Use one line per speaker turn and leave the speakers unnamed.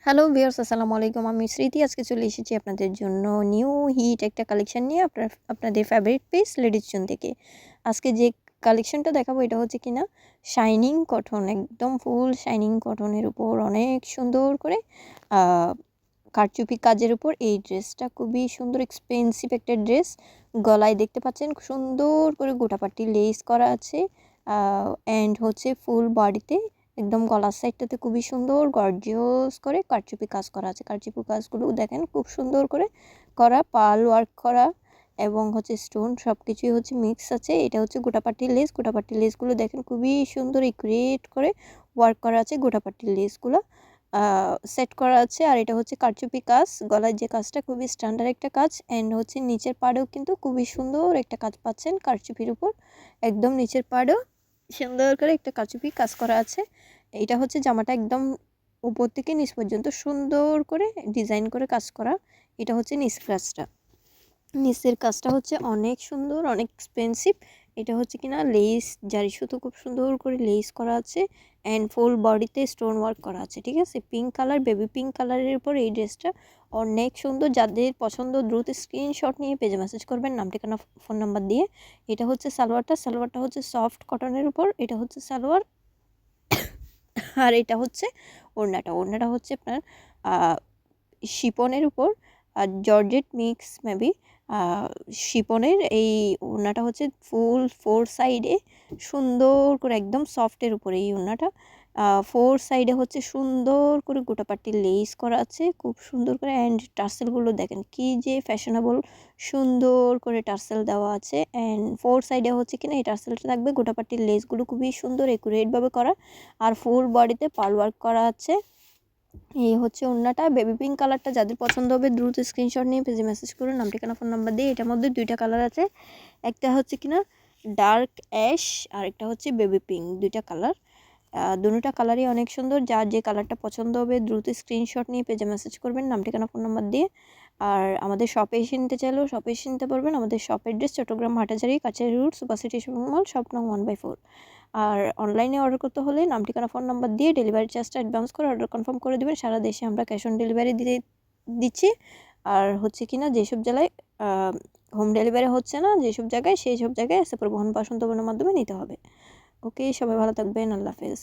Hello viewers, আসসালামু আলাইকুম। আমি স্মৃতি। আজকে চলে এসেছি আপনাদের জন্য নিউ হিট একটা কালেকশন নিয়ে আপনাদের ফেভারিট পেজ লেডিস জোন থেকে। আজকে যে কালেকশনটা দেখাবো এটা হচ্ছে কিনা শাইনিং কটন, একদম ফুল শাইনিং কটনের উপর অনেক সুন্দর করে কারচুপি কাজের উপর এই ড্রেসটা খুবই সুন্দর, এক্সপেন্সিভ একটা ড্রেস। গলায় দেখতে পাচ্ছেন সুন্দর করে গোটাপাটি লেস করা আছে, অ্যান্ড হচ্ছে ফুল বডিতে একদম গলার সাইডটাতে খুবই সুন্দর গর্জিয়াস করে কারচুপি কাজ করা আছে। কারচুপি কাজগুলো দেখেন খুব সুন্দর করে করা, পার্ল ওয়ার্ক করা এবং হচ্ছে স্টোন সব কিছুই হচ্ছে মিক্স আছে। এটা হচ্ছে গোটাপাটির লেস। গোটাপাটির লেসগুলো দেখেন খুবই সুন্দর একুরেট করে ওয়ার্ক করা আছে। গোটাপাটির লেসগুলো সেট করা আছে। আর এটা হচ্ছে কারচুপি কাজ, গলার যে কাজটা খুবই স্ট্যান্ডার্ড একটা কাজ। অ্যান্ড হচ্ছে নিচের পাড়েও কিন্তু খুবই সুন্দর একটা কাজ পাচ্ছেন কারচুপির উপর, একদম নিচের পাড়েও সুন্দর করে একটা কারচুপি কাজ করা আছে। এটা হচ্ছে জামাটা একদম উপর থেকে নিচ পর্যন্ত সুন্দর করে ডিজাইন করে কাজ করা। এটা হচ্ছে নিচের কাজটা হচ্ছে অনেক সুন্দর, অনেক এক্সপেন্সিভ। এটা হচ্ছে কিনা লেস, জারি সুতো খুব সুন্দর করে লেস করা আছে অ্যান্ড ফুল বডিতে স্টোন ওয়ার্ক করা আছে। ঠিক আছে, পিঙ্ক কালার, বেবি পিঙ্ক কালারের উপর এই ড্রেসটা অনেক সুন্দর। যাদের পছন্দ দ্রুত স্ক্রিনশট নিয়ে পেজে মেসেজ করবেন নাম ঠিকানা ফোন নাম্বার দিয়ে। এটা হচ্ছে সালোয়ারটা হচ্ছে সফট কটনের উপর, এটা হচ্ছে সালোয়ার। আর এটা হচ্ছে ওড়নাটা হচ্ছে আপনার শিপনের উপর আর জর্জেট মিক্স মেবি শিপনের। এই ওড়নাটা হচ্ছে ফুল ফোর সাইডে সুন্দর করে একদম সফটের উপরে এই ওড়নাটা ফোর সাইডে হচ্ছে সুন্দর করে গোটাপাটি লেস করা আছে খুব সুন্দর করে। অ্যান্ড টার্সেলগুলো দেখেন কি যে ফ্যাশনেবল, সুন্দর করে টার্সেল দেওয়া আছে। অ্যান্ড ফোর সাইডে হচ্ছে কিনা এই টার্সেলটা থাকবে। গোটাপাটির লেসগুলো খুবই সুন্দর একুরেটভাবে করা আর ফুল বডিতে পার্ল ওয়ার্ক করা আছে। এই হচ্ছে ওড়নাটা। বেবি পিঙ্ক কালারটা যাদের পছন্দ হবে দ্রুত স্ক্রিনশট নিয়ে পেজে মেসেজ করুন নাম ঠিকানা ফোন নাম্বার দিয়ে। এটার মধ্যে দুইটা কালার আছে, একটা হচ্ছে কিনা ডার্ক অ্যাশ আর একটা হচ্ছে বেবি পিঙ্ক, দুইটা কালার। দুটোটা কালারই অনেক সুন্দর। যার যে কালারটা পছন্দ হবে দ্রুত স্ক্রিনশট নিয়ে পেজে মেসেজ করবেন নাম ঠিকানা ফোন নাম্বার দিয়ে। আর আমাদের শপে এসে নিতে চাইলেও শপে এসে নিতে পারবেন। আমাদের শপ অ্যাড্রেস চট্টগ্রাম হাটাজারি কাছারি road super city shopping mall, shop নং 1/4। আর অনলাইনে অর্ডার করতে হলে নাম ঠিকানা ফোন নাম্বার দিয়ে ডেলিভারি চার্জটা অ্যাডভান্স করে অর্ডার কনফার্ম করে দেবেন। সারা দেশে আমরা ক্যাশ অন ডেলিভারি দিচ্ছি। আর হচ্ছে কিনা যেসব জেলায় হোম ডেলিভারি হচ্ছে না, যেসব জায়গায় সেই সব জায়গায় পরিবহন বা সন্তবনের মাধ্যমে নিতে হবে। ওকে, সবাই ভালো থাকবেন। আল্লাহ হাফেজ।